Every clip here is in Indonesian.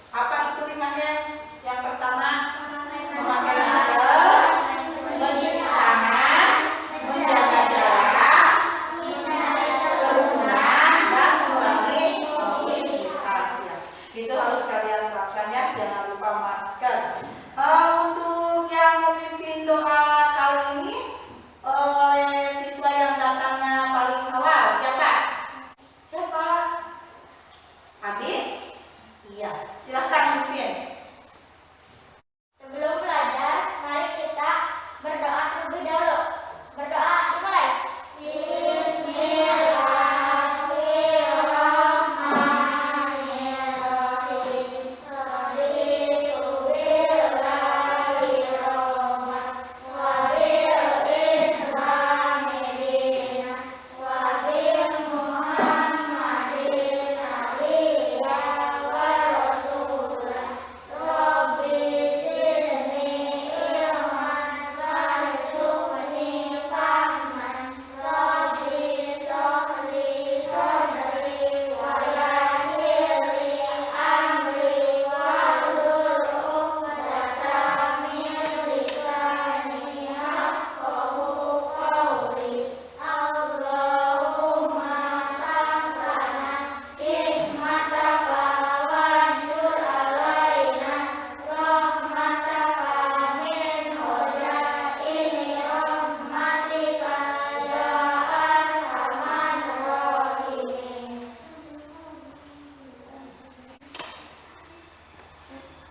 Apa itu 5M? Yang pertama, memakai masker, mencuci tangan, menjaga jarak, kerumunan, dan mengurangi mobilitas. Ya. Itu harus kalian terapkan ya, jangan lupa masker. Untuk yang memimpin doa kali ini oleh siswa yang datangnya paling awal, siapa? Siapa? Adit? Iya, silahkan pimpin. Sebelum belajar, mari kita berdoa terlebih dahulu. Berdoa dimulai.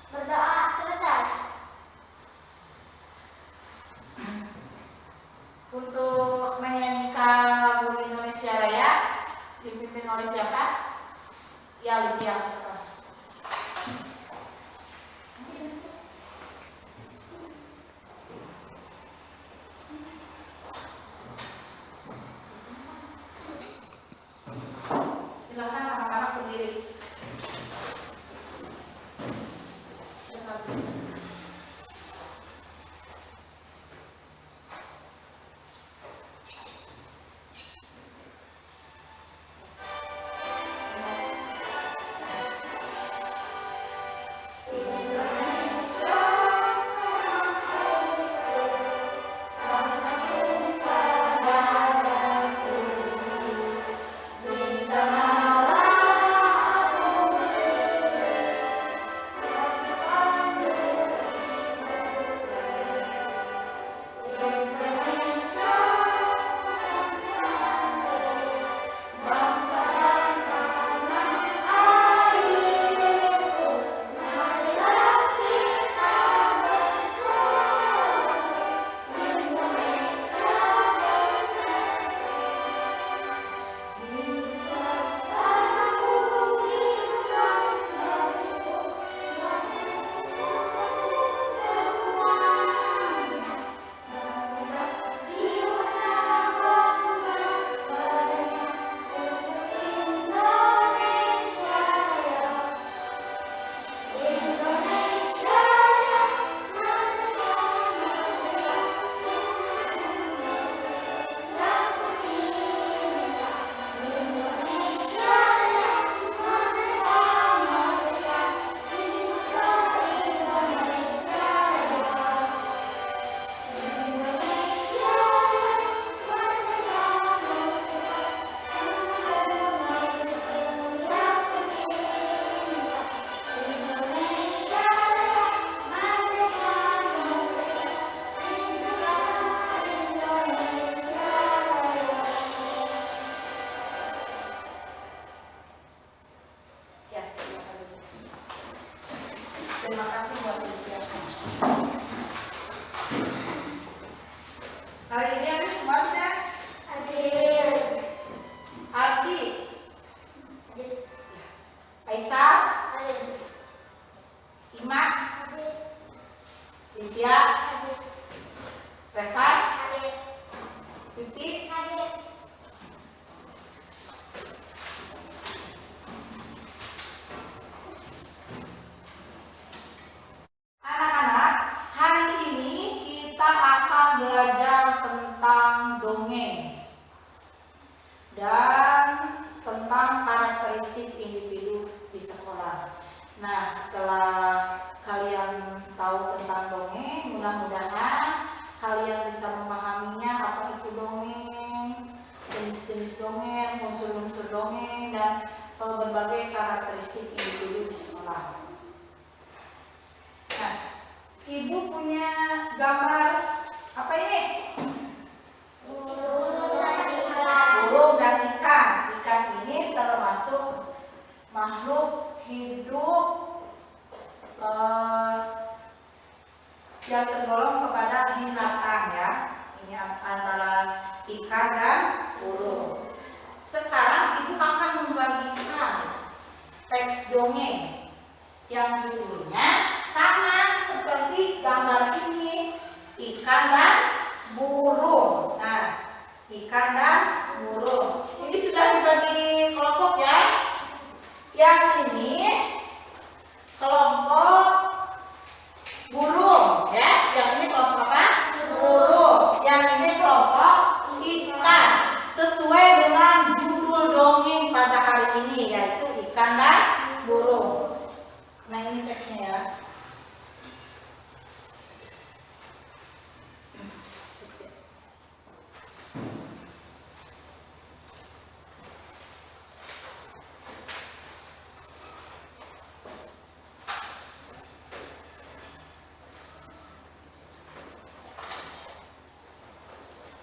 Berdoa selesai. Untuk menyanyikan lagu Indonesia Raya dipimpin oleh siapa? Ya, Lydia. Silakan anak-anak berdiri. Terima kasih buat Lydia. Hari ini ada semua tidak? Hadir. Adi, Aisyah, Ima, Lydia, Revan, Pipi, anak-anak, hari ini kita akan belajar tentang dongeng dan tentang karakteristik individu di sekolah. Nah, Ibu punya gambar apa ini? Burung dan ikan. Ikan ini termasuk makhluk hidup yang tergolong kepada binatang ya. Ini antara ikan dan burung. Sekarang Ibu akan membagikan teks dongeng yang judulnya sama seperti gambar ini, ikan dan burung. Nah, ikan dan burung. Ini sudah dibagi kelompok ya. Yang ini kelompok burung ya. Yang ini kelompok apa? Burung. Yang ini kelompok ikan. Sesuai dengan judul dongeng pada hari ini, yaitu ikan dan burung. Nah, ini teksnya ya.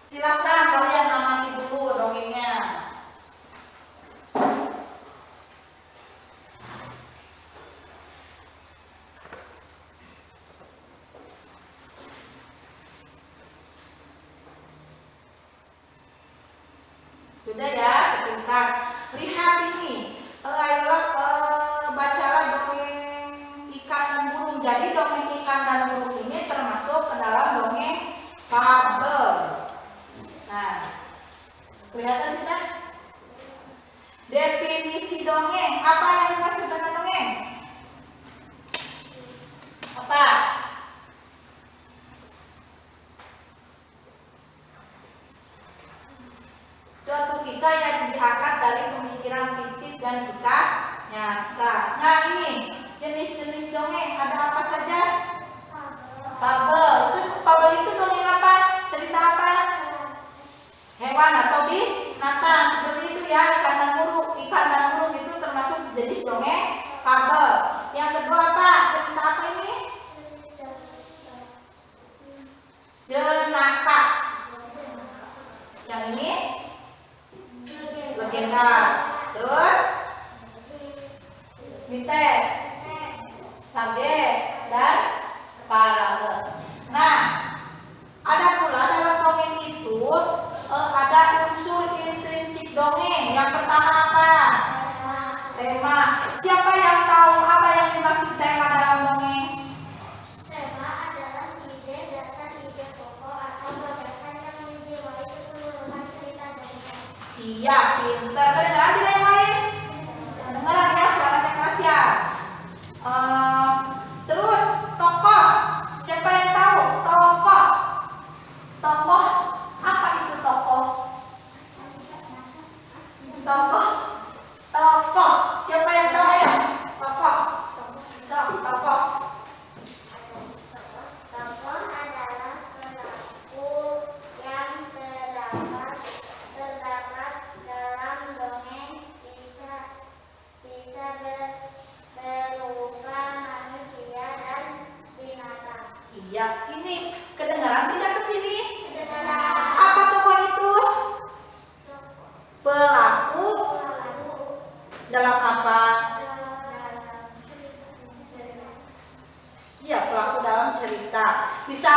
Silakan kalian amati dulu dongengnya. Sudah ya, sebentar. Lihat ini. Ayolah bacalah dongeng ikan dan burung. Jadi dongeng ikan dan burung ini termasuk ke dalam dongeng fabel. Nah, kelihatan tidak? Definisi dongeng. Apa yang dimaksud dengan dongeng? Apa? Suatu kisah yang diangkat dari pemikiran fiktif dan kisah nyata. Nah, ini jenis-jenis dongeng ada apa saja? Fabel. Fabel itu dongeng apa? Cerita apa? Hewan atau binatang, seperti itu ya. Ikan dan burung itu termasuk jenis dongeng fabel. Yang kedua apa? Cerita apa ini? Jenaka. Yang ini legenda. Terus mites, sage, dan parabel. Nah, ada pula dalam dongeng itu ada unsur intrinsik dongeng. Yang pertama apa? Tema. Siapa yang tahu apa yang dimaksud tema dalam dongeng? Tema adalah ide, dasar, ide pokok, atau gagasan yang menjiwai keseluruhan cerita dongeng. Iya, pintar. Kedengeran tidak yang lain? Kedengeran ya, suaranya keras ya. Terus tokoh. Siapa yang tahu? Tokoh. Tokoh. Apa itu tokoh? Tokoh. Tokoh. Siapa yang tahu ya? Tokoh. Tokoh. Tokoh adalah pelaku yang terdapat dalam dongeng, bisa berupa manusia dan binatang. Iya, ini kedengaran tidak ke sini? Kedengaran. Apa tokoh itu? Pelaku dalam apa? Iya, pelaku dalam cerita. Bisa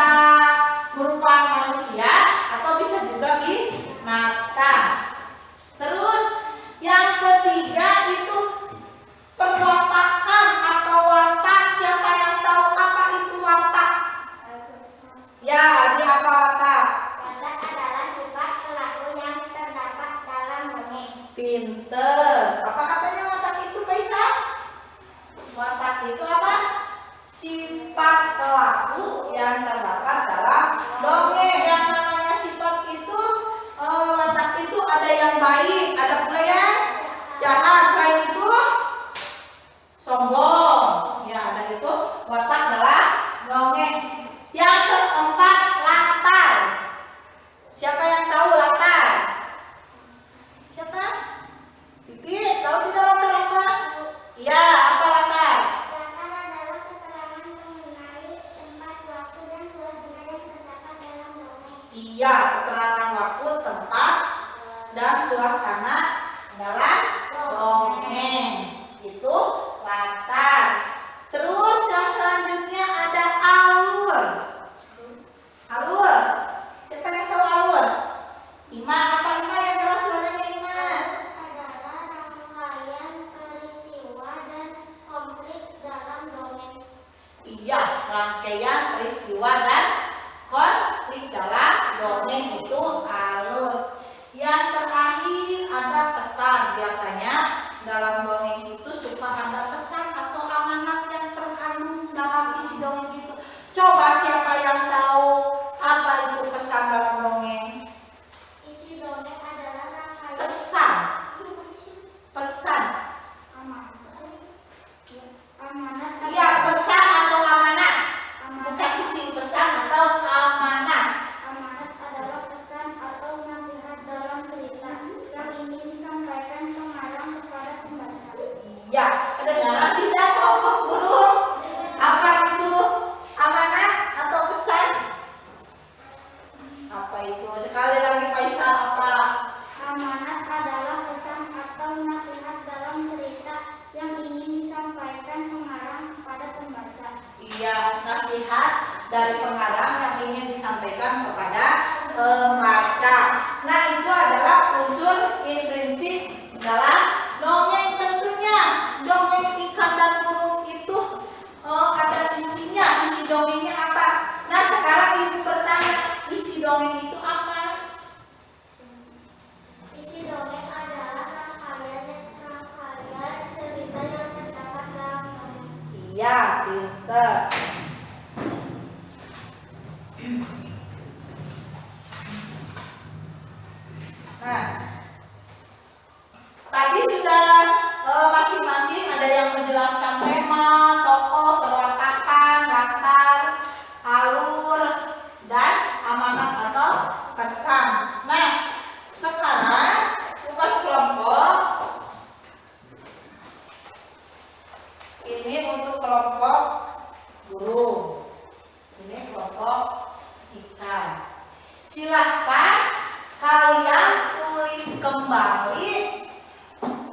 berupa manusia atau bisa juga binatang. Terus yang ketiga itu perwatakan atau watak. Siapa yang tahu apa itu watak? Ya, di apa watak? Watak adalah sifat pelaku yang terdapat dalam dongeng. Pinter. Apa katanya watak itu, Kaisa? Watak itu apa? Sifat pelaku yang terdapat dalam dongeng. Yang namanya sifat itu, watak itu ada yang baik, ada pula yang jahat. Selain itu, sombong. Ya, ada itu watak dalam dongeng. Yang keempat, latar. Siapa yang tahu latar? Siapa? Pipit, tahu tidak latar apa? Iya, apa latar? Latar adalah keterangan mengenai tempat Iya, keterangan waktu, tempat, dan suasana dalam dongeng. Itu latar. Terus yang selanjutnya ada alur. Alur. Siapa yang tahu alur? Ima, apa Ima yang jelas suaranya Ima? Adalah rangkaian peristiwa dan konflik dalam dongeng. Iya, rangkaian peristiwa dan konflik dalam dongeng itu alur. Yang terakhir ada pesan. Biasanya dalam dongeng itu suka ada pesan atau amanat yang terkandung dalam isi dongeng itu. Coba siapa yang tahu apa itu pesan dalam dongeng? Isi dongeng adalah rangkaian Pesan. Pesan. amanat. Iya, pesan atau amanat. Bukan isi pesan atau amanat. Amanat adalah pesan atau nasihat dalam cerita yang ingin disampaikan pengarang kepada pembaca. Iya, kedengaran tidak kelompok burung? Apa itu amanat atau pesan? Apa itu? Sekali lagi Faisal, apa? Amanat adalah pesan atau nasihat dalam cerita yang ingin disampaikan pengarang kepada pembaca. Iya, nasihat dari pengarang yang ingin disampaikan kepada pembaca. Nah, itu adalah unsur intrinsik dalam dongeng. Tentunya dongeng ikan dan burung itu ada isinya. Isi dongengnya apa? Nah, sekarang ibu bertanya, isi dongeng itu apa? Isi dongeng adalah rangkaian cerita yang terdapat dalam dongeng. Iya, pinter. Nah, tadi sudah masing-masing ada yang menjelaskan tema, tokoh, perwatakan, latar, alur, dan amanat atau pesan. Nah, sekarang tugas kelompok ini untuk kelompok burung, ini kelompok ikan. Silahkan kalian tulis kembali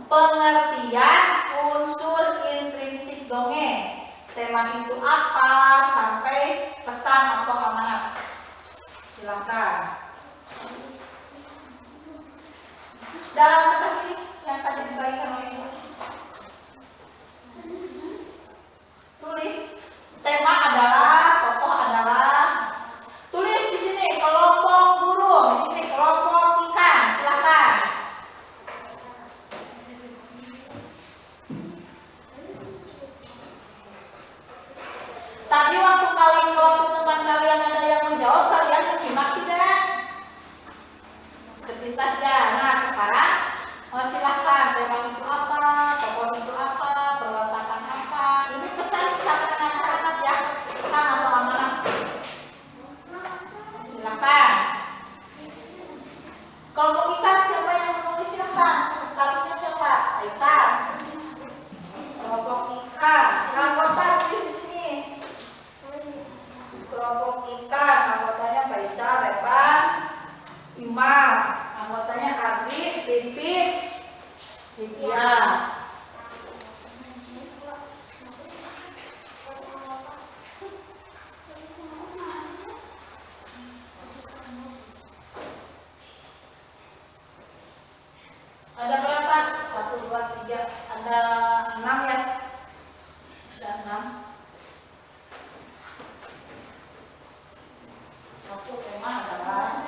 pengertian unsur intrinsik dongeng. Tema itu apa sampai pesan atau amanat. Silahkan. Dalam kertas ini yang tadi dibagikan oleh ibu. Tulis. Tema adalah, tokoh adalah. Tulis di sini kelompok burung, di sini kelompok ikan. Silakan. Tadi waktu teman kalian ada yang menjawab, kalian menyimak tidak? Sepintas ya. Nah, sekarang silahkan tema itu apa, tokoh itu apa, perwatakan apa. Ini pesan sama dengan amanat ya, pesan atau amanat. Silakan. Kelompok ikan siapa yang menulis? Silakan. Sekretarisnya siapa? Aisyah. Kelompok ikan. Anggota tulis di sini. Kelompok ikan. Anggotanya Aisyah, Repan, Imam. Anggotanya Ardi, Pipit, Lydia. Ada berapa? 1, 2, 3. Ada 6 ya? Ada 6. Satu tema adalah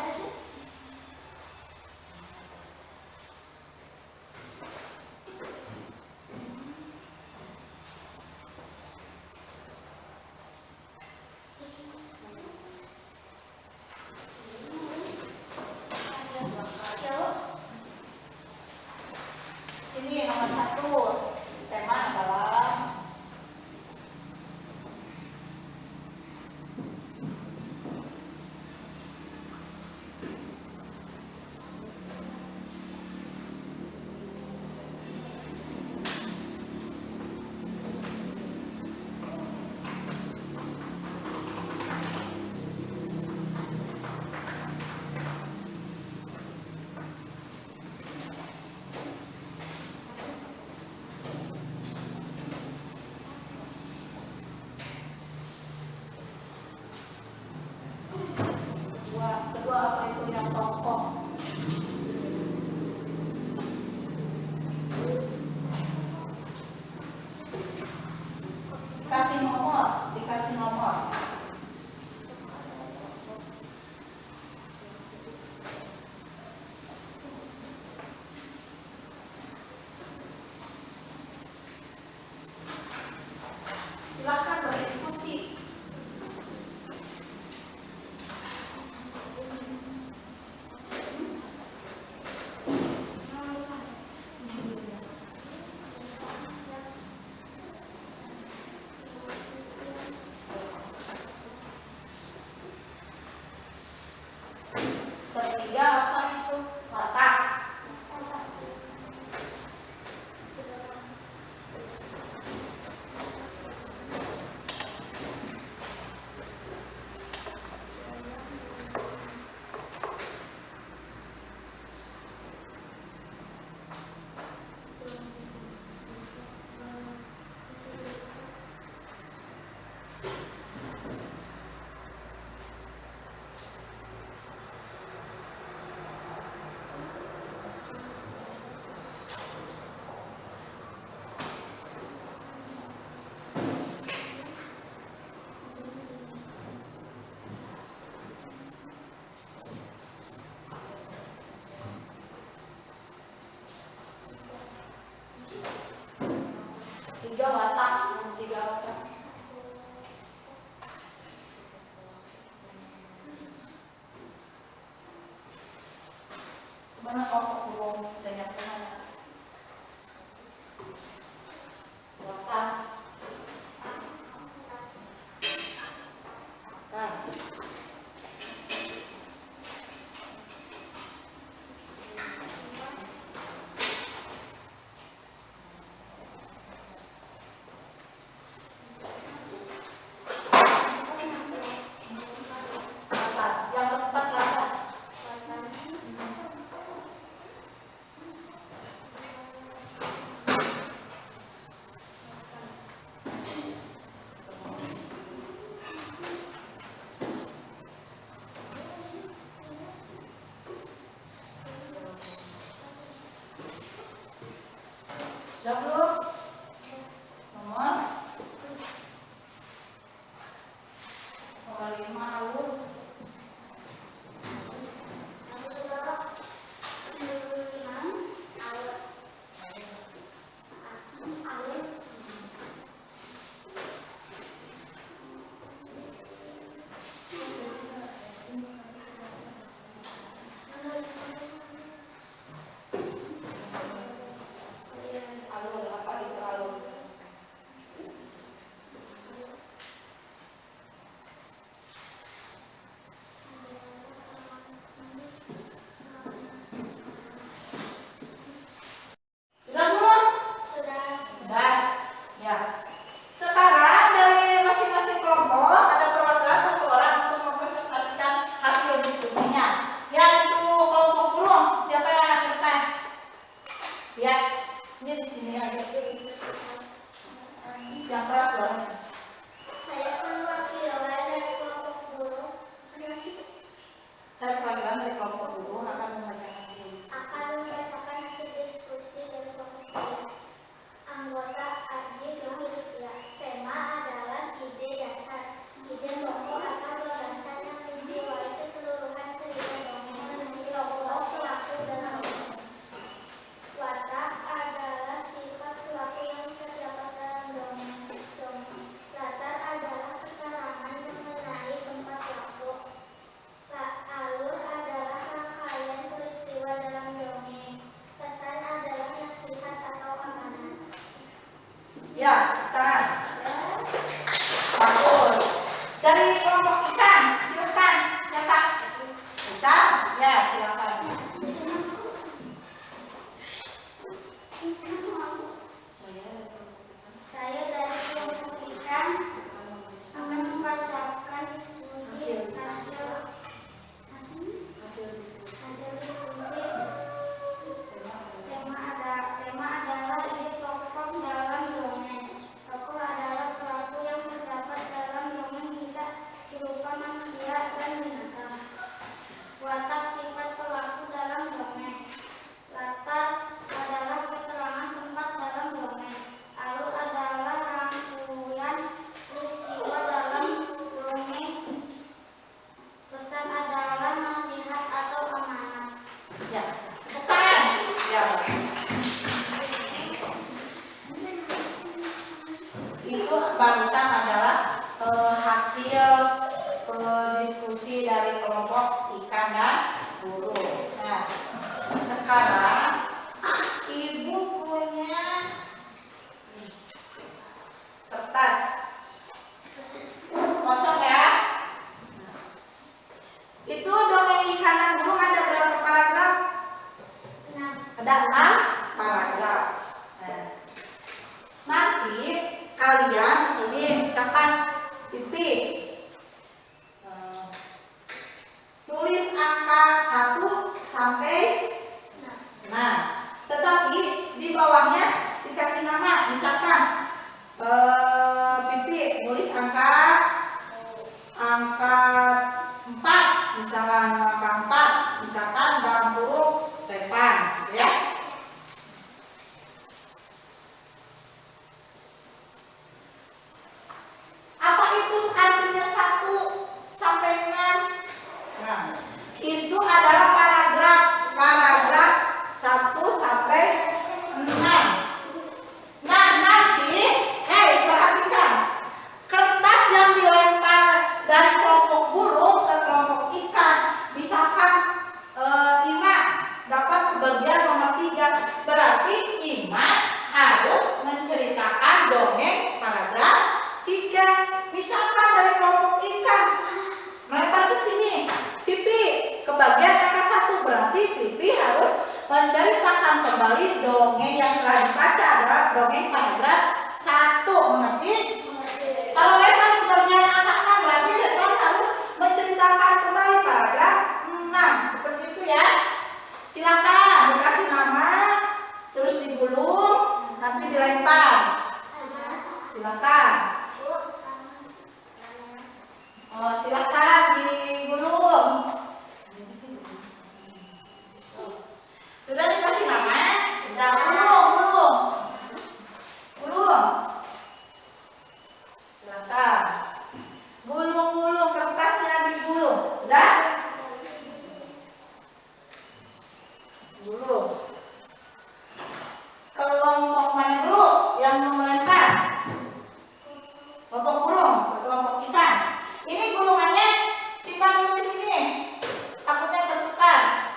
Mana kelompok burung dan yang mana? Watak. Kan. Yang keempat apa? Sudah belum? Nomor 5 alur. Alur apa itu alur? Sudah belum? Sudah. Ya. Sekarang dari masing-masing kelompok ada perwakilan satu orang untuk mempresentasikan hasil diskusinya. Yaitu kelompok burung. Siapa yang akan depan? Ya. Ini di sini aja. Yang keras suaranya. Saya perwakilan dari kelompok burung Saya perwakilan dari kelompok burung akan membacakan hasil diskusi. akan membacakan hasil diskusi dari kelompok burung. Anggota Ardi Rohilya. Tema adalah ide dasar. Ide pokok atau gagasan yang menjiwai keseluruhan cerita dongeng mengenai kelompok pelaku dan dongeng. Watak adalah sifat pelaku yang terdapat dalam dongeng. Latar adalah keterangan mengenai tempat pelaku. Alur adalah rangkaian peristiwa dalam dongeng. Pesan adalah nasihat atau amanat. Ya, tangan. Bagus. Dari kelompok ikan, silakan. Siapa? Bisa? Ya, silakan. Saya dari kelompok ikan akan membacakan diskusi hasil diskusi. Tema adalah ide pokok dalam dongeng. Tokoh adalah pelaku yang terdapat dalam dongeng, bisa berupa manusia dan binatang. Watak sifat pelaku dalam dongeng. Latar adalah keterangan tempat dalam dongeng. Alur adalah rangkaian peristiwa dalam dongeng. Pesan adalah nasihat atau amanat. Ya, tepuk tangan. Ya. Itu barusan adalah hasil diskusi dari kelompok ikan dan burung. Nah, sekarang ibu punya kertas kosong ya. Itu dongeng ikan dan burung ada berapa paragraf? Ada 6 paragraf. Nah, nanti kalian di sini misalkan Pipi tulis angka 1 sampai 6. Tetapi di bawahnya dikasih nama, misalkan Pipi tulis angka 4, misalkan angka 4, misalkan dalam huruf depan, ya. Apa itu artinya Misalkan dari kelompok ikan melempar ke sini, Pipi ke bagian angka 1, berarti Pipi harus menceritakan kembali dongeng yang telah dibaca adalah dongeng paragraf 1. Mengerti? Kalau lempar ke bagian angka 6, berarti lempar harus menceritakan kembali paragraf 6. Seperti itu ya. Silakan dikasih nama, terus digulung, nanti dilempar. Silakan. Oh, silakan digulung. Sudah dikasih nama? Sudah, gulung. Silakan. Gulung kertasnya digulung. Sudah? Gulung. Kelompok mana dulu yang mau melempar? Kelompok burung ke kelompok ikan. Ini gulungannya simpan dulu di sini. Takutnya tertukar.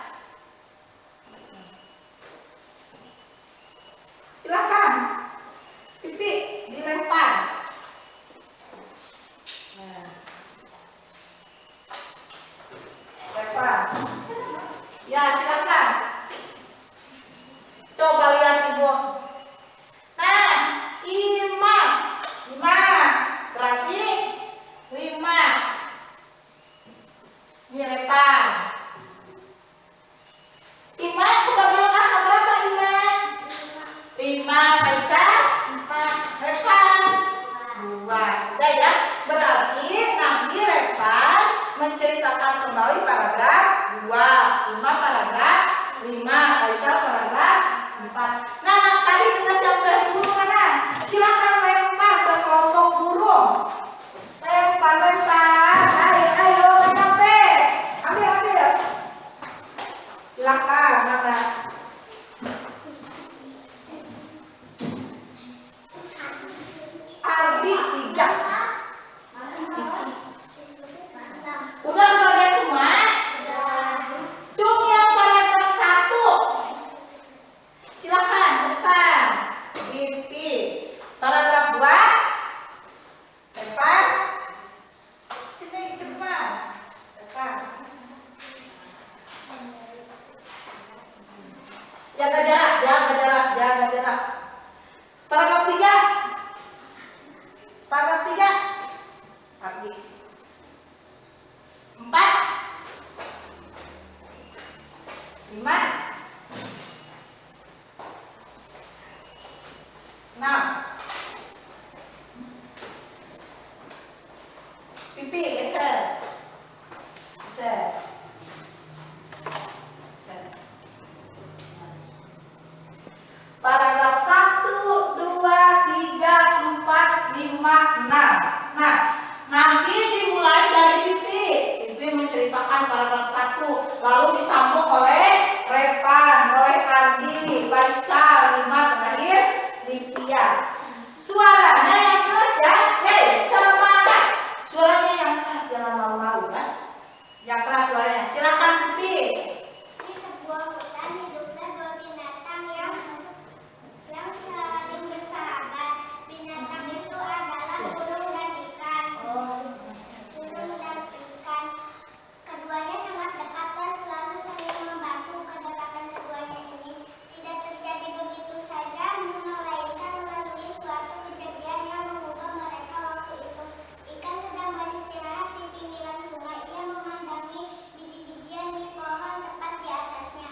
Silakan. Pipi dilempar. Nah. Lempar. Ya, silakan. Coba lihat Ibu. Nah, 5. Berarti 5. Ini lempar. 5 kebagian angka berapa 5? 5 bisa 4. Lempar 2. Udah ya. Berarti nanti lempar menceritakan kembali paragraf 2. 5 paragraf 5. Faisal paragraf 4. Nah, tadi kita siap udah dulu mana? Silakan lempar ke kelompok burung. Lempar. Ayo sampai. Ambil. Silakan mana? Ardi 3. Udah kebagian semua? Cung yang paragraf 1. Silakan depan. Pipi. Paragraf 2. Depan. Sini ke depan. Depan. Jaga jarak. Paragraf 3. Ardi. 4. 5. 6. Pipi geser. Paragraf 1, 2, 3, 4, 5, 6. Nah, nanti dimulai dari Pipi. Pipi menceritakan paragraf 1, lalu disambung oleh Repan, oleh Ardi, Faisal, 5 terakhir Livia. Suaranya yang keras ya. Semangat. Suaranya yang keras, jangan malu-malu ya. Yang keras suaranya. Silakan Pipi. Di sebuah hutan hiduplah dua binatang yang saling bersahabat. Binatang itu adalah burung dan ikan. Keduanya sangat dekat dan selalu saling membantu. Kedekatan keduanya ini tidak terjadi begitu saja, melainkan melalui suatu kejadian yang mengubah mereka waktu itu. Ikan sedang beristirahat di pinggiran sungai. Ia memandangi biji-bijian di pohon tepat di atasnya.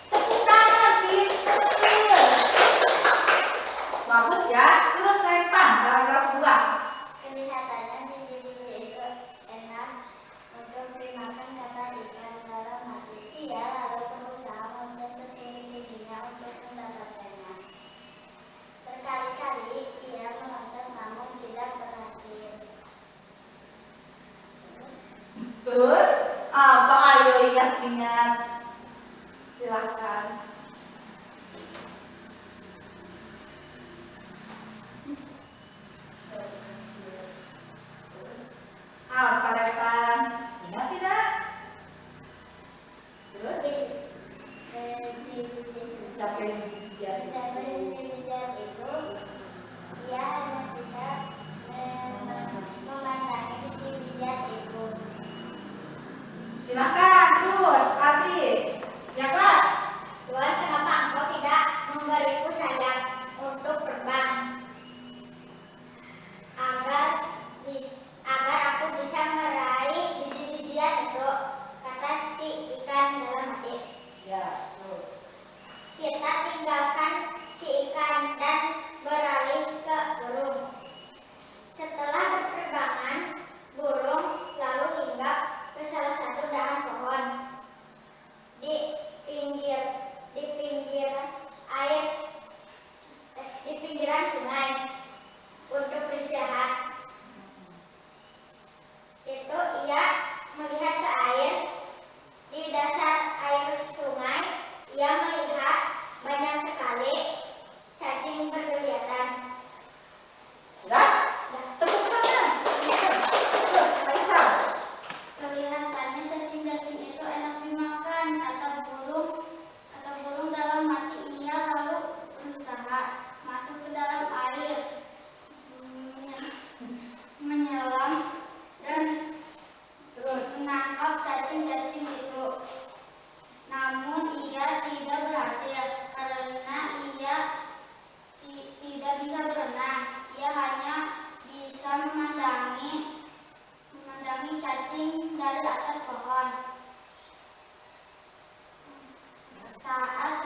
Tepuk tangan, kecil. Bagus ya. Terus Repan, paragraf 2. Kelihatannya biji-biji itu enak untuk dimakan, kata ikan dalam hati. Ia lalu berusaha membentuk giginya untuk mendapatkannya. Berkali-kali ia melangkah namun tidak berhasil. Terus apa? Ayo ingat. Silakan. Apa Repan? Ingat tidak? Terus capek biji-bijian Dari biji-bijian itu ia hanya bisa memandangi cacing dari atas pohon. Saat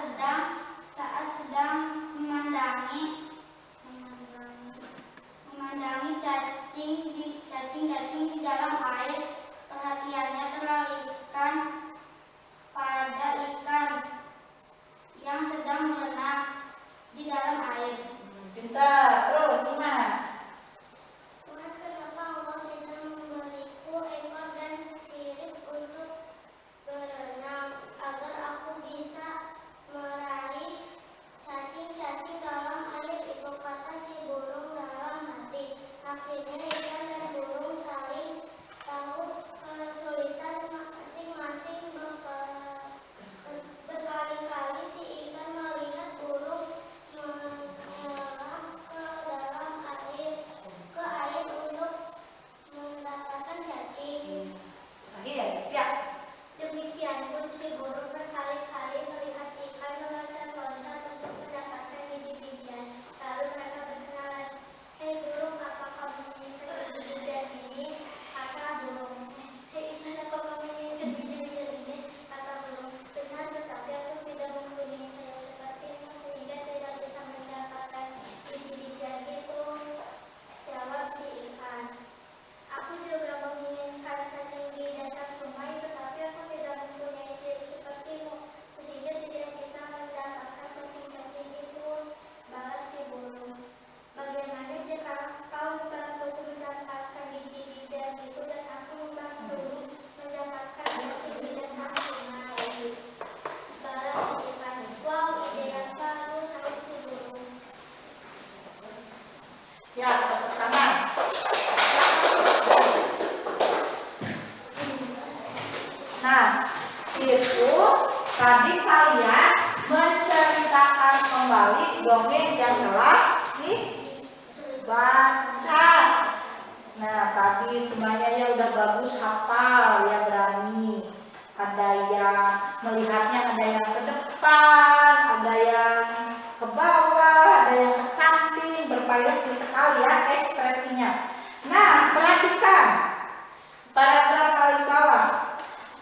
sedang memandangi cacing-cacing di dalam air, perhatiannya teralihkan pada ikan yang sedang berenang di dalam air. Pintar. Terus gimana? Tuhan, kenapa Engkau tidak memberiku ekor dan sirip untuk berenang, agar aku bisa meraih cacing-cacing dalam air? Itu kata si burung dalam hati. Akhirnya ikan dan burung saling tahu kesulitan masing-masing. Berkali-kali si ikan melihat burung menyelam ke dalam air untuk mendapatkan cacing. Ya. Demikian pun si burung berkali-kali melihat ikan meloncat-loncat untuk mendapatkan biji-bijian. Lalu mereka berkenalan. Hei burung, apa kamu menginginkan biji-bijian ini? Kata burung. Hei ikan, apa kamu menginginkan biji-bijian ini? Kata burung. Benar, tetapi aku tidak mempunyai sayap sepertimu sehingga tidak bisa mendapatkan biji-bijian itu. Jawab si ikan. Aku juga menginginkan cacing di dasar sungai, tetapi aku tidak mempunyai sirip sepertimu, sehingga tidak bisa mendapatkan cacing-cacing itu. Balas si burung. Bagaimana jika kau membantuku mendapatkan biji-bijian itu dan aku membantumu mendapatkan cacing di dasar sungai? Balas si ikan. Wow, ide yang bagus, sahut si burung. Ya, tepuk tangan. Nah, itu tadi kalian menceritakan kembali dongeng yang telah dibaca. Nah, tadi semuanya ya udah bagus, hafal ya, berani. Ada yang melihatnya, ada yang ke depan, ada yang ke bawah, ada yang ke samping, bervariasi sekali ya ekspresinya. Nah, perhatikan paragraf paling bawah.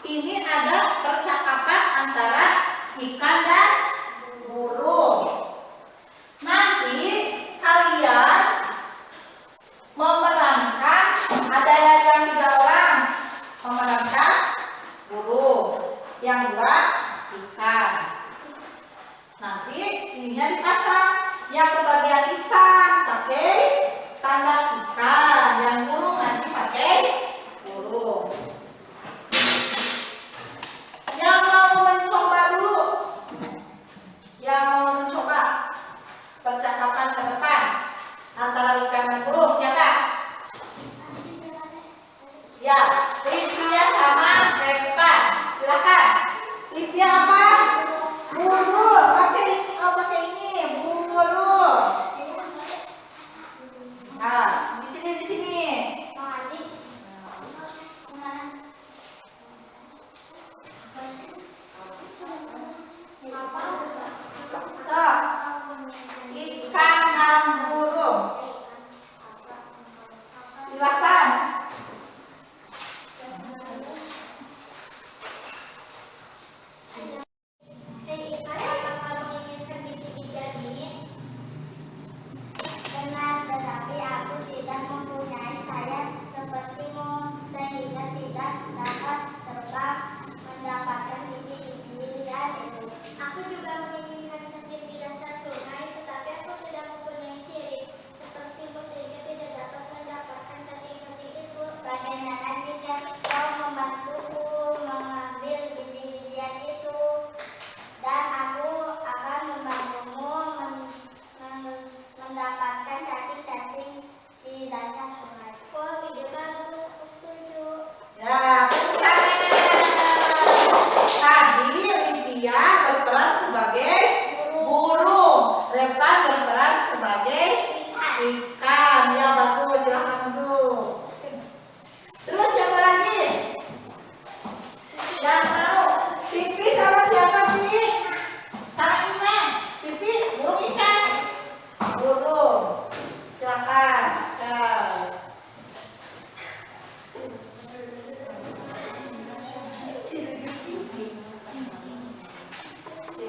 Ini ada percakapan antara ikan dan burung. Nanti kalian memerankan, ada yang 3 orang memerankan burung, yang 2 ikan. Nanti ininya dipasang, yang kebagian ikan pakai tanda ikan, yang burung nanti pakai burung. Yang mau mencoba dulu, yang mau mencoba percakapan ke depan antara ikan dan burung, siapa? Ya, Livia sama Revan. Silakan. Livia apa? Burung. Pakai ini, burung. Nah, di sini. So, ikan dan burung. Silakan. Hei ikan, apa kamu menginginkan biji-bijian ini? Benar, tetapi aku tidak mempunyai sayap sepertimu, sehingga tidak dapat terbang mendapatkan biji-bijian itu. Aku juga menginginkan cacing di dasar sungai, tetapi aku tidak mempunyai sirip sepertimu, sehingga tidak dapat mendapatkan cacing-cacing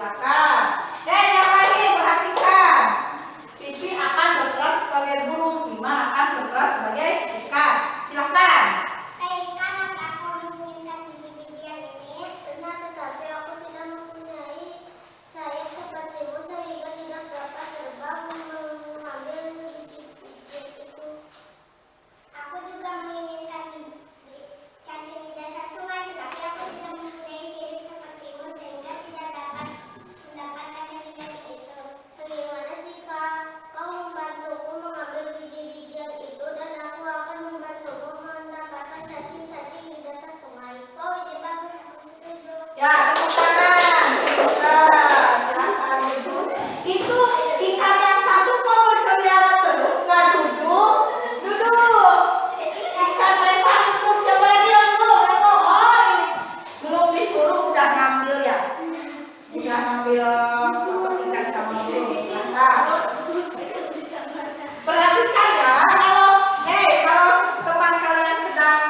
silakan. Yang lain perhatikan. Pipi akan berperan sebagai burung, Bima akan berperan sebagai ikan. Silakan. Ikan aku menginginkan biji-bijian ini benar, tetapi aku tidak mempunyai sayap sepertimu sehingga tidak dapat terbang mengambil biji-bijian itu. Aku juga menginginkan cacing di dasar sungai, tetapi aku tidak mempunyai sirip sepertimu sehingga tidak dapat mendapatkan cacing-cacing itu. Bagaimana jika kau membantuku mengambil biji-bijian itu dan aku akan membantumu mendapatkan cacing-cacing di dasar sungai? Oh, ide bagus, aku setuju. Ya, tepuk tangan. Silakan duduk. Itu ikan yang satu kok berkeliaran terus nggak duduk? Duduk. Ikan lebar duduk. Siapa lagi yang belum? Oh, ini belum disuruh udah ngambil ya? Udah ngambil ikan sama burung. Silakan. Perhatikan ya, kalau teman kalian sedang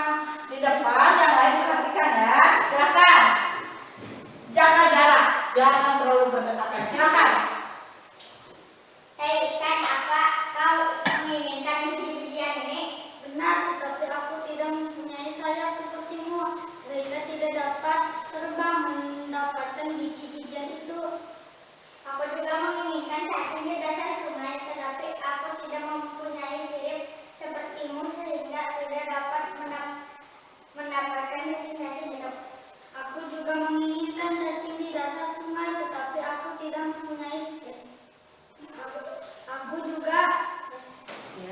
di depan, yang lain perhatikan ya. Silakan. Jaga jarak, jangan terlalu berdekatan. Silakan. Ikan, apa kau menginginkan biji-bijian ini? Benar, tetapi aku tidak mempunyai sayap sepertimu sehingga tidak dapat terbang mendapatkan biji-bijian itu. Aku juga menginginkan cacing di dasar sungai, tetapi aku tidak mempunyai sirip sepertimu sehingga tidak dapat mendapatkan cacing-cacing itu. Aku juga menginginkan cacing di dasar sungai, tetapi aku tidak mempunyai sirip. Aku juga.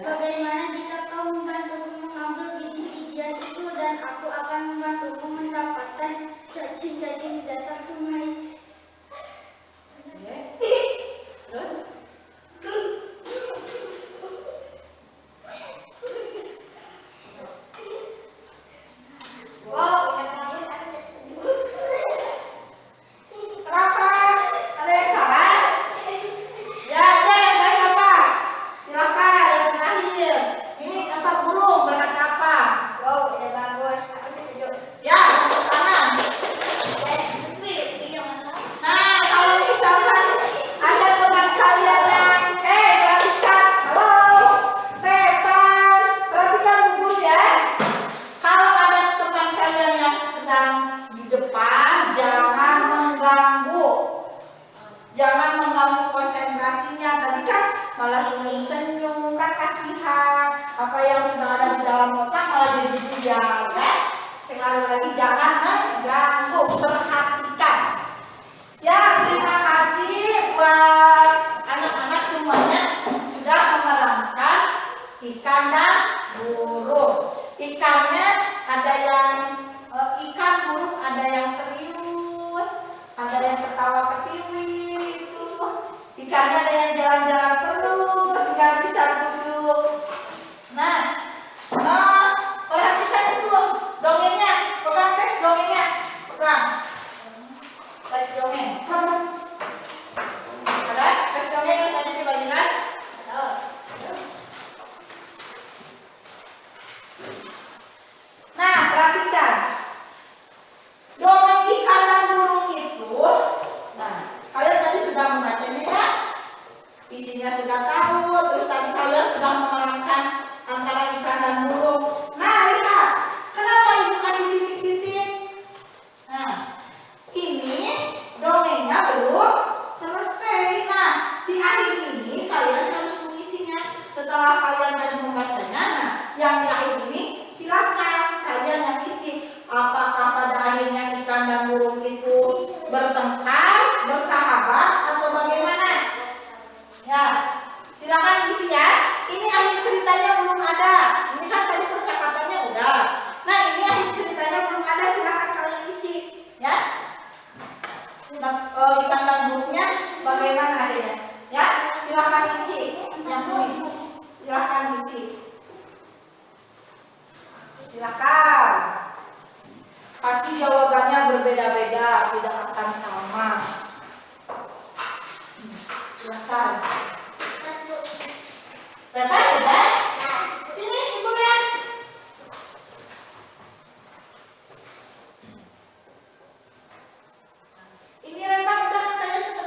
Bagaimana jika kau membantuku mengambil biji-bijian itu dan aku akan membantumu mendapatkan cacing-cacing di dasar sungai? Oke. Terus? Wow, udah bagus, aku setuju. Kenapa? Ada yang salah? Ya, ada yang lain apa? Silakan yang terakhir. Ini apa burung berkata apa? Wow, udah bagus, aku setuju. Ya, tepuk tangan. Nah, kalau misalkan ada teman kalian yang perhatikan, halo, Revan, perhatikan buku ya. Kalau ada teman kalian yang sedang di depan, jangan mengganggu. Jangan mengganggu konsentrasinya. Tadi kan malah senyum-senyum, kan kasihan. Apa yang sudah ada di dalam otak malah jadi buyar ya. Sekali lagi jangan mengganggu, perhatikan. Ya, terima kasih buat anak-anak semuanya sudah memerankan ikan dan burung. Ikannya ada yang ikan, burung ada yang serius, ada yang ketawa ketiwi itu. Ikannya ada yang jalan-jalan terus, nggak bisa duduk. Nah, perhatikan itu dongengnya, pegang teks dongengnya, pegang. Teks dongeng. Ada teks dongeng yang tadi dibagikan? Nah, perhatikan. Dongeng ikan dan burung itu, nah, kalian tadi sudah membacanya ya? Isinya sudah tahu, terus tadi kalian sudah memerankan antara ikan dan burung. Nah, lihat. Kenapa ibu kasih titik-titik? Nah, ini dongengnya belum selesai. Nah, di akhir ini kalian harus mengisinya. Setelah kalian tadi membacanya, nah, yang di akhir ini silakan kalian yang isi. Apakah pada akhirnya ikan dan burung itu bertengkar, bersahabat, atau bagaimana? Ya, silakan isi ya. Ini akhir ceritanya belum ada. Ini kan tadi percakapannya udah. Nah, ini akhir ceritanya belum ada. Silakan kalian isi, ya. Ikan dan burungnya bagaimana akhirnya? Ya, silakan isi. Yang ini, silakan isi. Silakan. Pasti jawabannya berbeda-beda, tidak akan sama. Silakan. Dapat ya? Sini ibu lihat. Ini Reva udah katanya cepet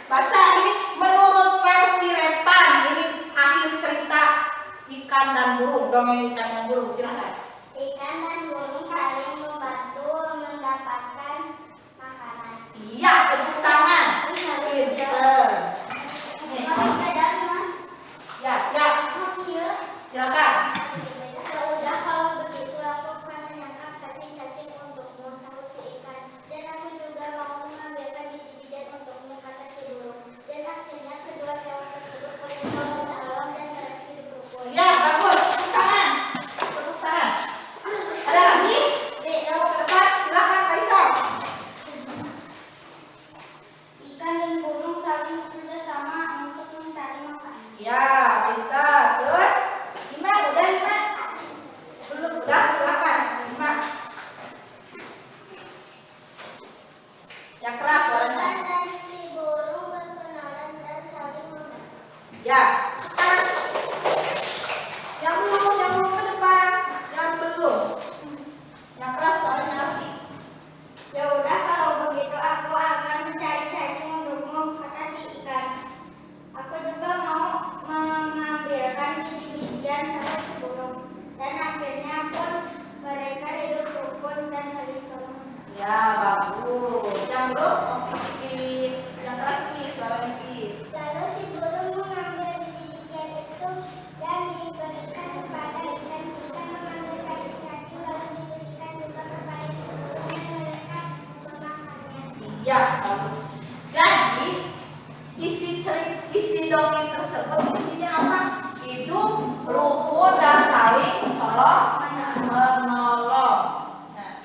Baca ini menurut versi Repan, ini akhir cerita ikan dan burung, dongeng ikan dan burung. Silakan. Ikan dan burung saling membantu mendapatkan makanan. Iya, tepuk tangan. Pinter. Nih. Ya, silakan. Ya udah kalau begitu aku akan menangkap cacing-cacing untukmu, sahut si ikan. Dan aku juga mau mengambilkan biji-bijian untukmu, kata si burung. Dan akhirnya kedua hewan tersebut saling tolong menolong dan mereka hidup rukun. Ya, bagus. Tepuk tangan. Tepuk tangan. Ada lagi? Yang mau ke depan, silakan Kaisar. Ikan dan burung saling bekerjasama untuk mencari makanan. Ya, pintar. Terus, Ima, udah Ima? Belum, udah, silakan. Ima. Yang keras suaranya. Ikan dan si burung berkenalan dan saling membantu. Ya, sekarang yang belum ke depan, yang belum. Yang keras suaranya lagi. Ya udah kalau begitu aku akan mencari cacing untukmu, kata si ikan. Aku juga mau mengambilkan biji-bijian sama si burung. Dan akhirnya pun mereka hidup rukun dan saling tolong. Ya, bagus. Yang belum, oke, sedikit. Yang keras Ki, suaranya Ki. Lalu si burung mengambil biji-bijian itu dan diberikan kepada ikan. Si ikan mengambil cacing-cacing lalu diberikan juga kepada si burung dan mereka memakannya. Iya, bagus. Jadi, isi dongeng tersebut intinya apa? Hidup rukun dan saling tolong menolong. Nah,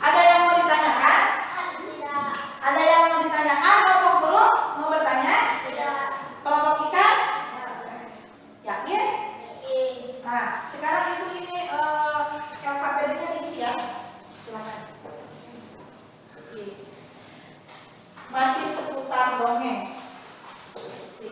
ada yang mau ditanyakan? Ada yang mau ditanyakan? Kelompok burung mau bertanya? Kelompok ikan? Yakin? Nah, sekarang ibu ini LKPD-nya diisi ya. Silakan. Isi. Masih seputar dongeng. Isi.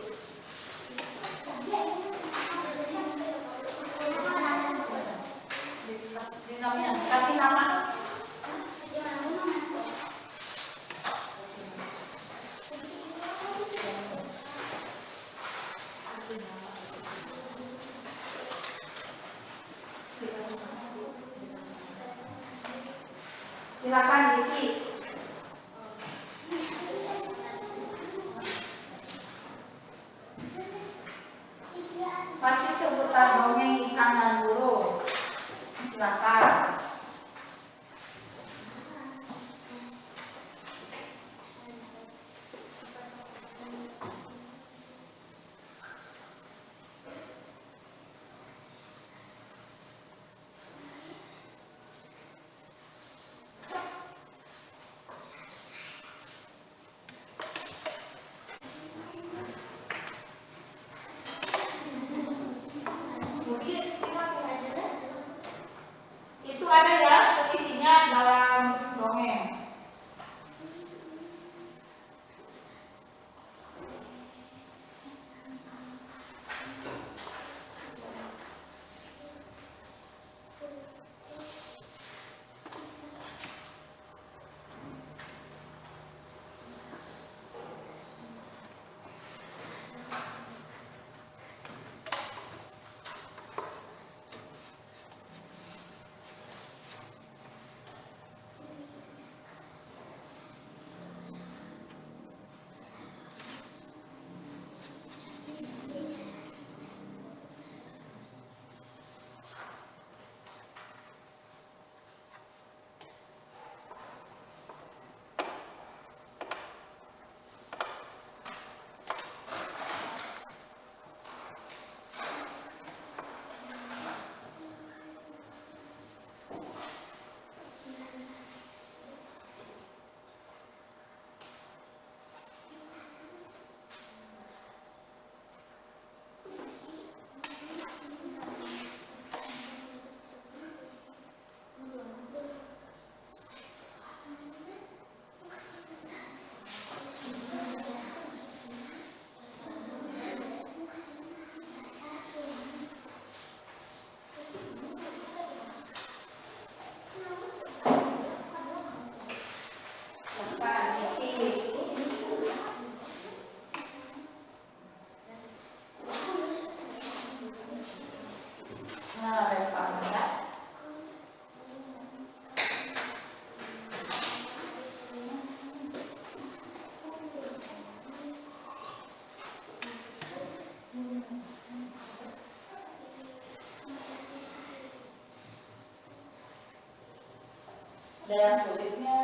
Ada yang sulitnya?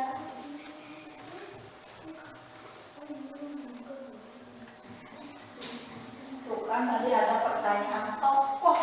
Tuh kan tadi ada pertanyaan tokoh.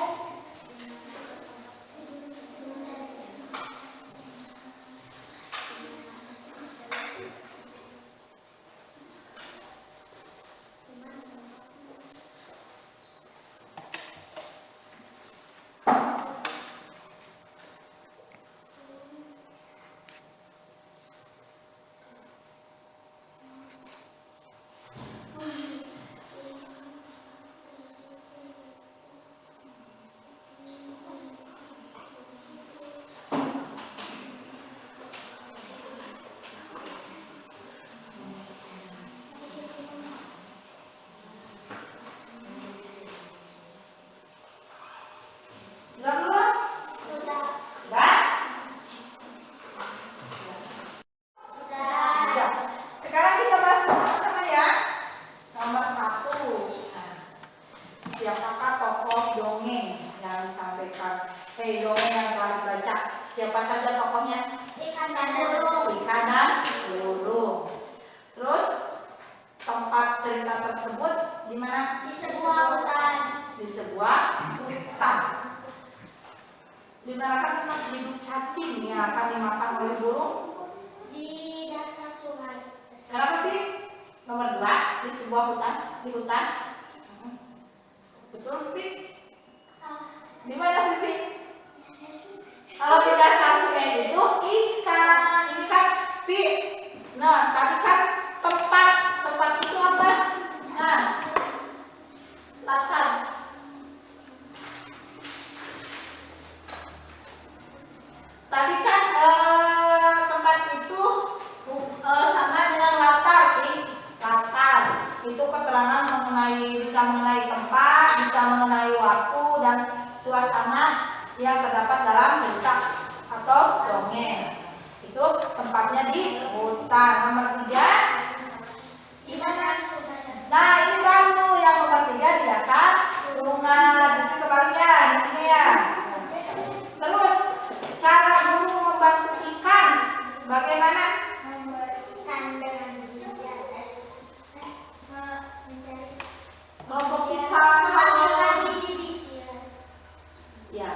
Sudah belum? Sudah. Sudah? Sudah. Sudah. Sekarang kita bahas bersama-sama ya. Nomor 1. Nah, siapakah tokoh dongeng yang disampaikan? Dongeng yang telah dibaca. Siapa saja tokohnya? Ikan dan burung. Ikan dan burung. Terus tempat cerita tersebut di mana? Di sebuah hutan. Di sebuah hutan. Di mana kan tempat hidup cacing yang akan dimakan oleh burung? Di dasar sungai. Kenapa, Pi? Nomor 2, di sebuah hutan, di hutan. Betul, Pi? Salah. Di mana, Pi? Kalau di dasar sungai itu ikan. Ini kan, Pi. Nah, tadi kan tempat itu apa? Nah, latar. Tadi kan tempat itu sama dengan latar, Pi. Latar itu keterangan bisa mengenai tempat, bisa mengenai waktu dan suasana yang terdapat dalam cerita atau dongeng. Itu tempatnya di hutan. Nomor 3, Di dasar sungai. nah ini baru yang nomor 3 di dasar sungai. Jadi kebagian di sini ya. Terus cara burung membantu ikan bagaimana? Ikan dengan mencari Kelompok ikan. mengambilkan biji-bijian. Ya.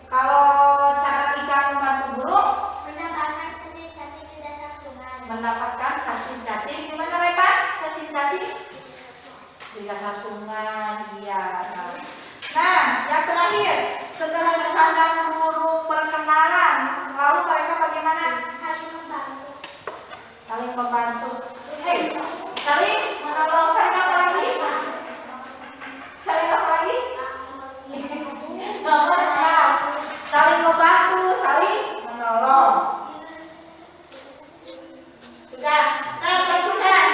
Kalau cara ikan membantu burung Mendapatkan cacing-cacing di dasar sungai. mendapatkan cacing-cacing di mana, Repa? Cacing-cacing di dasar sungai. Iya. Nah, yang terakhir, setelah ikan dan burung berkenalan, lalu mereka bagaimana? Saling membantu. Saling membantu. Hei, saling menolong, saling apa lagi? Saling apa lagi? Nomor 6. Saling membantu, saling menolong. Sudah. Nah, perhatikan.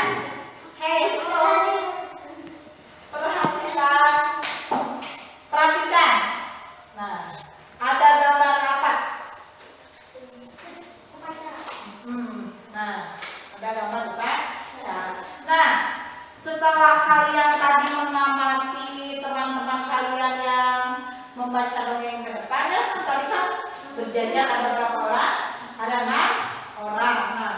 Hei, halo. Perhatikan. Perhatikan. Nah, ada gambar apa? Nah, ada gambar bukan? Nah, setelah kalian tadi mengamati teman-teman kalian yang membaca dongeng ke depan ya, tadi kan berjajar ada berapa orang? Ada 6 orang. Nah,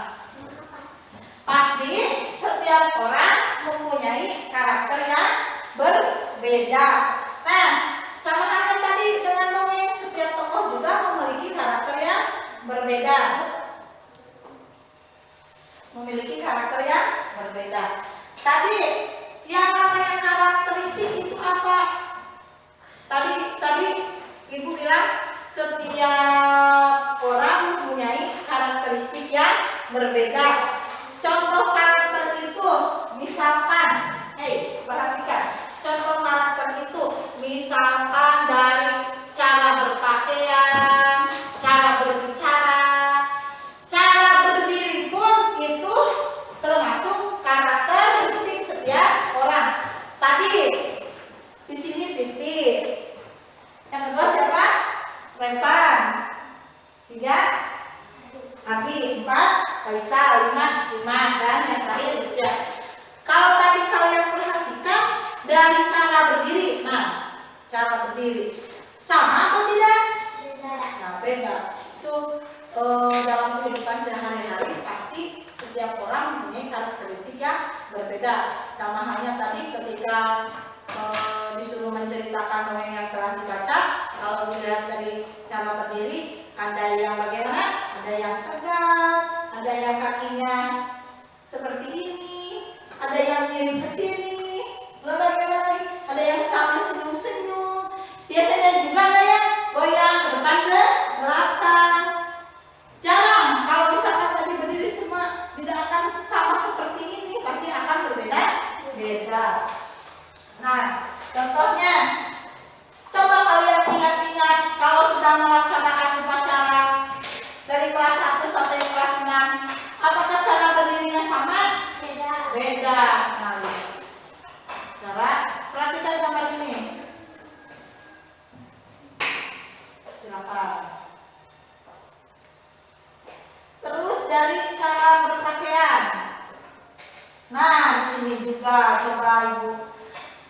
pasti setiap orang mempunyai karakter yang berbeda. Nah, sama halnya tadi dengan dongeng, setiap tokoh juga memiliki karakter yang berbeda. Memiliki karakter yang berbeda. Tadi yang namanya karakteristik itu apa? Tadi Ibu bilang setiap orang mempunyai karakteristik yang berbeda. Contoh karakter itu misalkan, hei, perhatikan. Contoh karakter itu misalkan dari cara berpakaian, cara berbicara, cara berdiri pun itu termasuk karakteristik setiap orang. Tadi di sini Pipi. Yang kedua siapa? Repan. 3 Abi, 4 Faisal, 5 dan yang terakhir juga. Kalau tadi kalian perhatikan dari cara berdiri, nah cara berdiri sama atau tidak? Beda. Nah beda. Itu dalam kehidupan sehari-hari pasti setiap orang mempunyai karakteristik yang berbeda. Sama halnya tadi ketika disuruh menceritakan dongeng yang telah dibaca, kalau dilihat dari cara berdiri, ada yang bagaimana? Ada yang tegak, ada yang kakinya seperti ini, ada yang miring ke sini, lalu bagaimana lagi? Ada yang sambil senyum-senyum. Biasanya juga ada yang goyang ke depan ke belakang. Jarang kalau misalkan tadi berdiri semua tidak akan sama seperti ini, pasti akan berbeda-beda. Nah, contohnya, coba kalian ingat-ingat kalau sedang melaksanakan upacara dari kelas 1 sampai kelas 6, apakah cara berdirinya sama? Beda. Nah, lihat. Sekarang perhatikan gambar ini. Silakan. Terus dari cara berpakaian. Nah, di sini juga coba Ibu.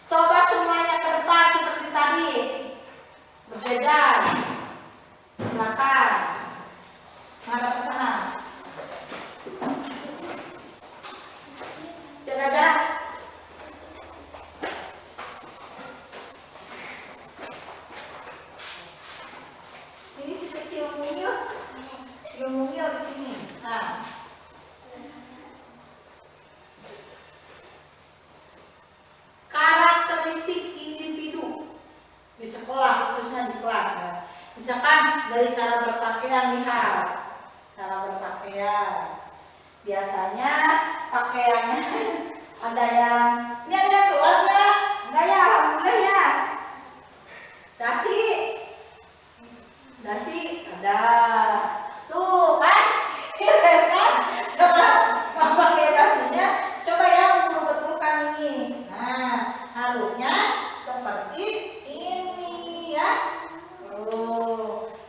Coba semuanya ke depan seperti tadi. Berjajar. Belakang. Menghadap ke sana. Jaga jarak. Ini si kecil mungil. Kecil mungil di sini. Nah. Karakteristik individu di sekolah, khususnya di kelas. Nah, misalkan dari cara berpakaian, lihat cara berpakaian. Biasanya pakaiannya ada yang ini ada yang keluar nggak? Enggak ya, alhamdulillah ya. Dasi ada. Tuh kan, keren kan? Coba pakai dasinya, coba ya ukur betulkan ini. Nah, harusnya seperti ini ya.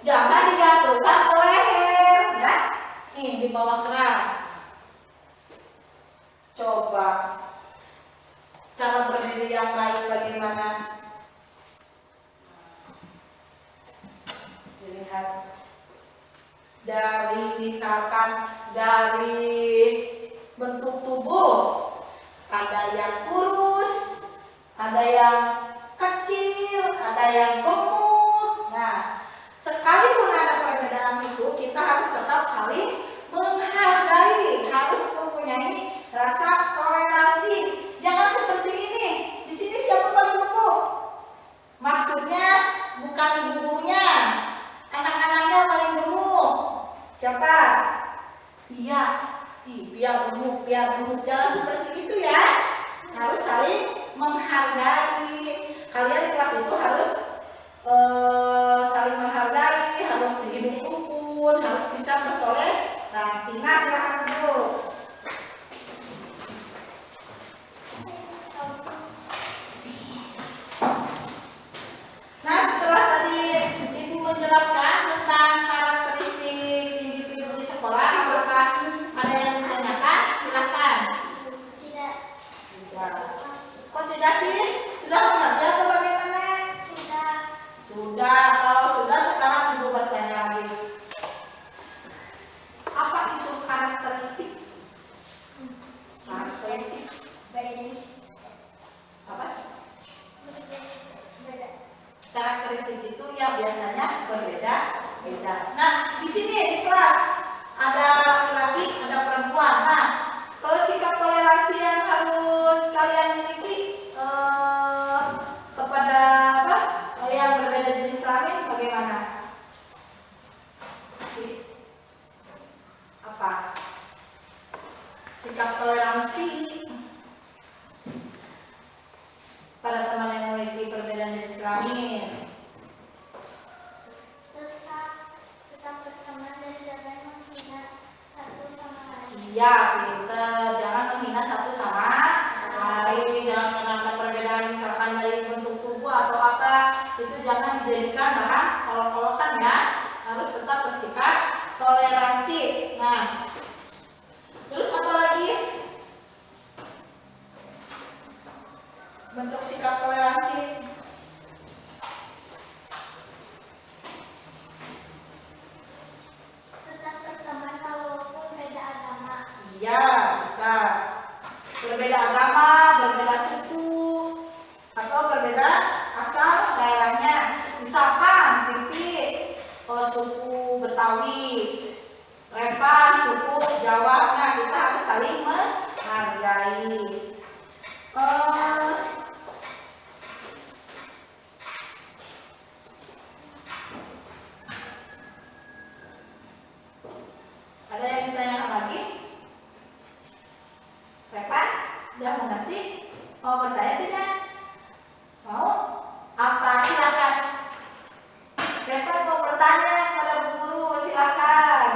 Jangan digantungkan ke leher ya. Nih di bawah keran. Coba cara berdiri yang baik bagaimana? Dilihat dari misalkan dari bentuk tubuh, ada yang kurus, ada yang kecil, ada yang gemuk. Nah, sekalipun ada perbedaan itu, kita harus tetap saling menghargai, harus mempunyai rasa toleransi. Jangan seperti ini. Di sini siapa paling gemuk? Maksudnya bukan ibu gurunya, anak-anaknya paling gemuk. Siapa? Iya. Biar gemuk, biar gemuk. Jangan seperti itu ya. Harus saling menghargai. Kalian di kelas itu harus saling menghargai, harus hidup rukun, harus bisa bertoleransi. Nah, silakan dulu. Nah, setelah tadi Ibu menjelaskan tentang karakteristik individu di sekolah, apakah ada yang ditanyakan? Silakan. Tidak. Kok tidak sih? Sudah mengerti atau bagaimana? Sudah. Sudah. Kalau sudah, sekarang Ibu bertanya lagi. Apa itu karakteristik? Karakteristik apa? Karakteristik itu ya biasanya berbeda-beda. Nah, di sini di kelas ada laki-laki, ada perempuan. Nah, sikap toleransi yang harus kalian miliki kepada apa? Yang berbeda jenis kelamin bagaimana? Apa? Sikap toleransi pada teman yang memiliki perbedaan jenis kelamin. Tetap berteman dan jangan menghina satu sama lain. Iya, pinter. Jangan menghina satu sama lain. Jangan menanam perbedaan misalkan dari bentuk tubuh atau apa. Itu jangan dijadikan bahan olok-olokan ya. Harus tetap bersikap toleransi. Nah, terus apa lagi? Bentuk sikap toleransi. Tetap Ya, bisa. Berbeda agama, berbeda suku, atau berbeda asal daerahnya. Misalkan Pipi suku Betawi, Repan suku Jawa. Nah, kita harus saling menghargai. Ada yang ditanyakan lagi? Repan, sudah mengerti? Mau bertanya tidak? Mau? Apa? Silakan. Repan mau bertanya kepada Bu Guru, silakan.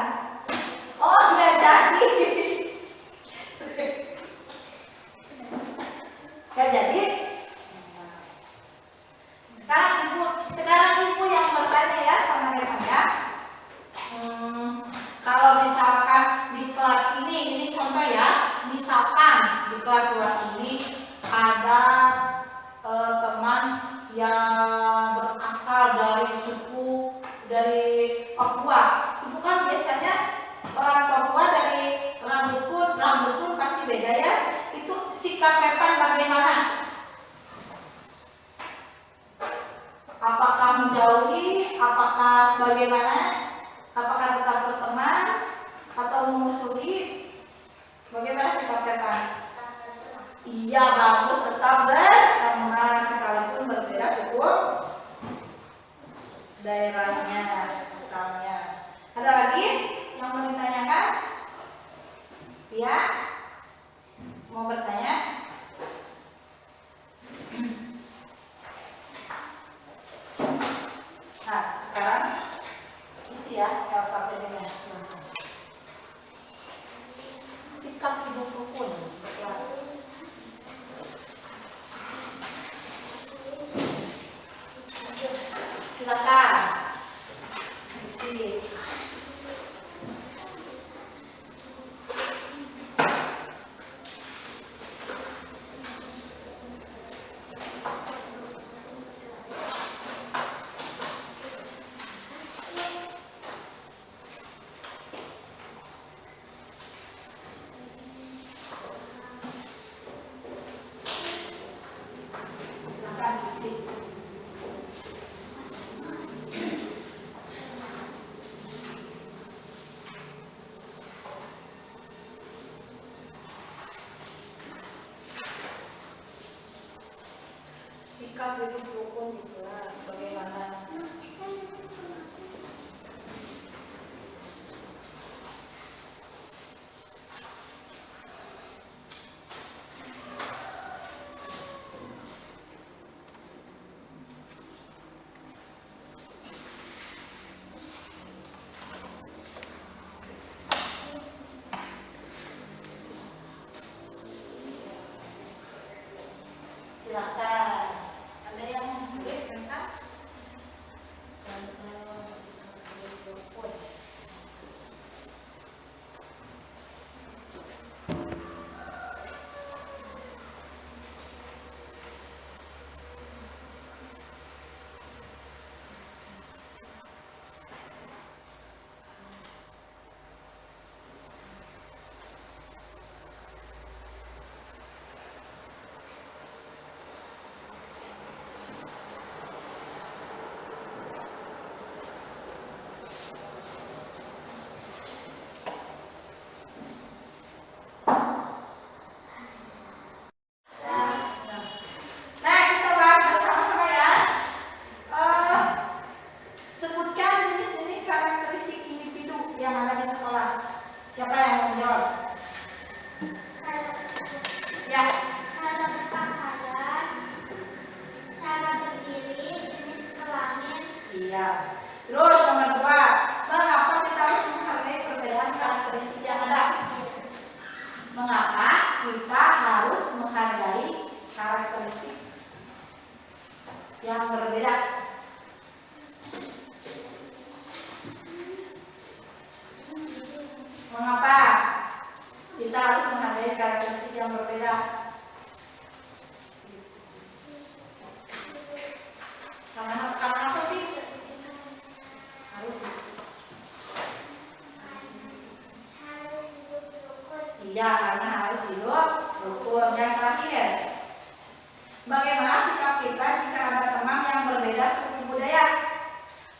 Oh, nggak jadi. Nggak jadi? Sekarang ibu yang bertanya ya sama Repan ya. Kalau misalkan di kelas ini contoh ya, misalkan di kelas 2 ini ada teman yang berasal dari Papua. Itu kan biasanya orang Papua dari rambut pun pasti beda ya. Itu sikap Repan bagaimana? Apakah menjauhi? Apakah bagaimana? Apakah tetap berteman atau memusuhi? Bagaimana sikap Repan? Iya, bagus, tetap berteman sekalipun berbeda suku daerahnya asalnya. Ada lagi yang mau ditanyakan? Ya? Mau bertanya? Nah, sekarang isi ya LKPD-nya. Sikap hidup rukun. Silakan. Isi. Silakan isi. Sikap hidup rukun di kelas bagaimana? Silakan. Ada yang sulit tentang rukun? Nah, kita bahas bersama-sama ya. Sebutkan jenis-jenis karakteristik individu yang ada di sekolah. Siapa yang mau menjawab? Ya. Cara berpakaian, cara berdiri, jenis kelamin. Iya. Terus nomor 2, mengapa kita harus menghargai perbedaan karakteristik yang ada? Mengapa kita harus menghargai karakteristik yang berbeda? Mengapa kita harus menghargai karakteristik yang berbeda? Karena apa sih? Harus Harus hidup rukun. Iya, karena harus hidup rukun. Yang terakhir, bagaimana sikap kita jika ada teman yang berbeda suku budaya?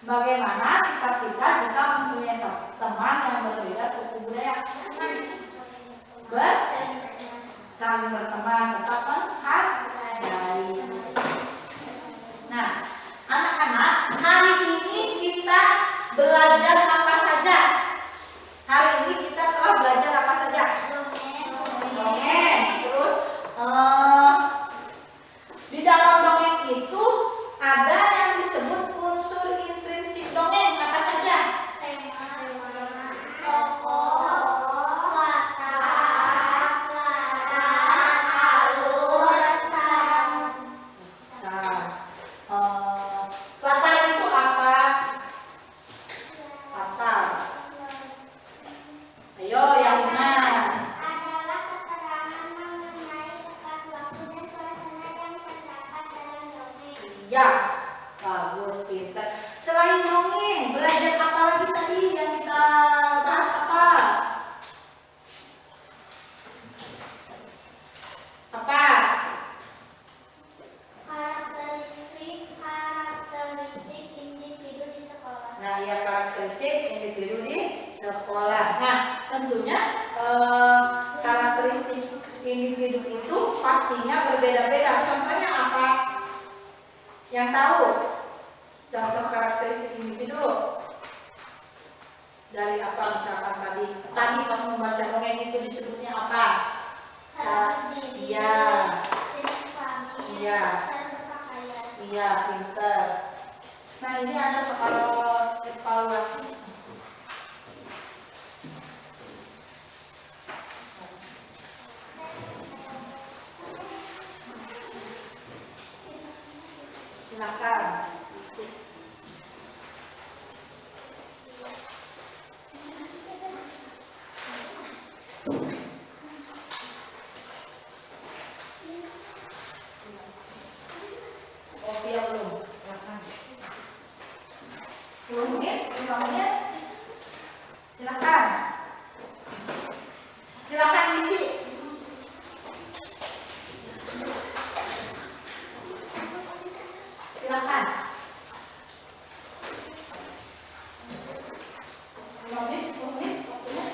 Bagaimana sikap kita jika mempunyai teman yang berbeda suku budaya? Saling berteman, tetap menghargai. Nah, anak-anak, hari ini kita belajar apa saja? Hari ini kita telah belajar apa saja? Dongeng. Terus di dalam dongeng itu ada yang disebut unsur intrinsik dongeng. Apa saja? Latar itu apa? Latar. Ayo yang benar. Adalah keterangan mengenai tempat, waktu, dan suasana yang terdapat dalam dongeng. Iya, bagus, pintar. Selain dongeng, belajar apa lagi tadi yang kita bahas apa? Apa? Karakteristik individu di sekolah. Nah, ya karakteristik individu di sekolah. Nah, tentunya karakteristik individu itu pastinya berbeda-beda. Contohnya apa? Yang tahu? Contoh karakteristik individu dari apa misalkan tadi pas membaca dongeng itu disebutnya apa? Iya, iya, iya, pinter. Nah, ini ada soal evaluasi. Silakan. Kopi ya belum? Silakan. 10 menit, 5 menit. Silakan. Silakan isi. Silakan. 5 menit, 10 menit waktunya.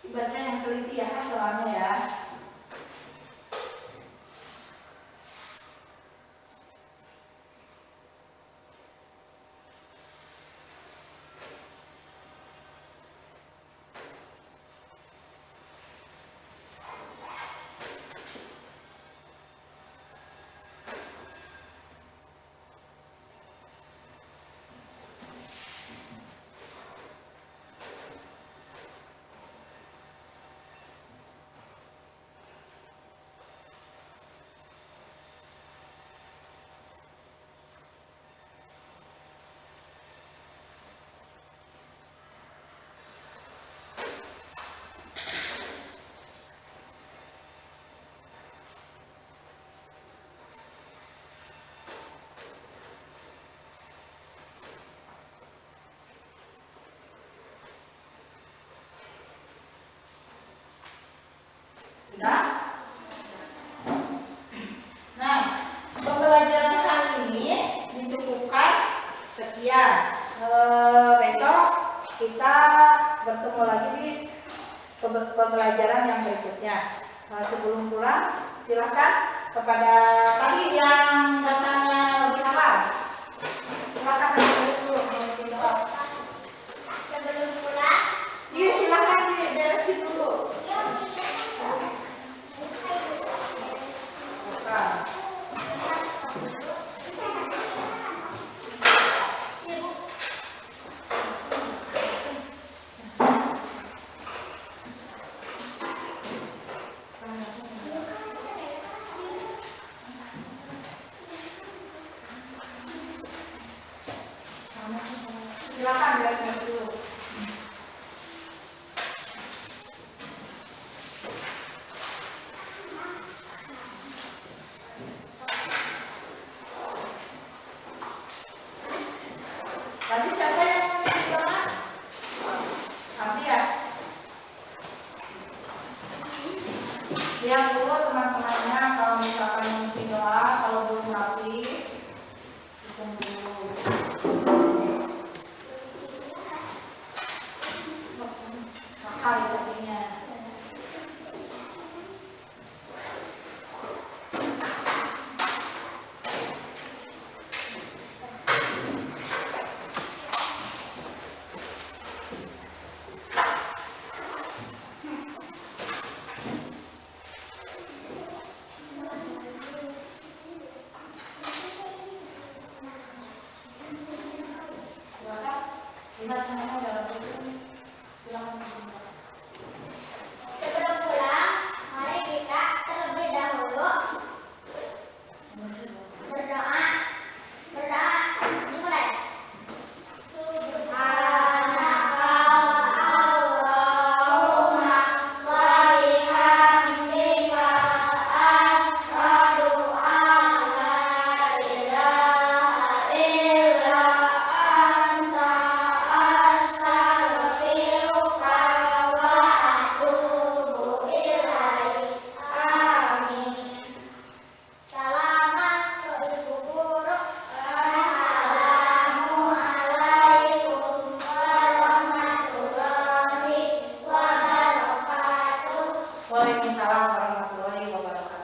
Dibaca yang teliti ya soalnya ya. Sudah? Nah, pembelajaran hari ini dicukupkan sekian. Besok kita bertemu lagi di pembelajaran yang berikutnya. Sebelum pulang, silakan kepada tadi yang datangnya lebih awal. Silakan dulu memimpin doa. Sebelum pulang, Iya, silakan diberesin dulu. Bukan. ambil air dulu. Tadi siapa yang memimpin doa? Abdi ya? Lihat dulu teman-temannya kalau misalkan memimpin doa, kalau belum rapi, hitung dulu. Makal artinya. Lihat teman-teman dalam buku. Silakan. Sebelum pulang, mari kita terlebih dahulu berdoa. Berdoa dimulai. Subhanaka Allahumma wa bihamdika asyhadu an la ilaha illa anta astaghfiruka wa atubu ilaik. Amin. Salaman ke ibu guru. Assalamualaikum warahmatullahi wabarakatuh. Waalaikumsalam warahmatullahi wabarakatuh.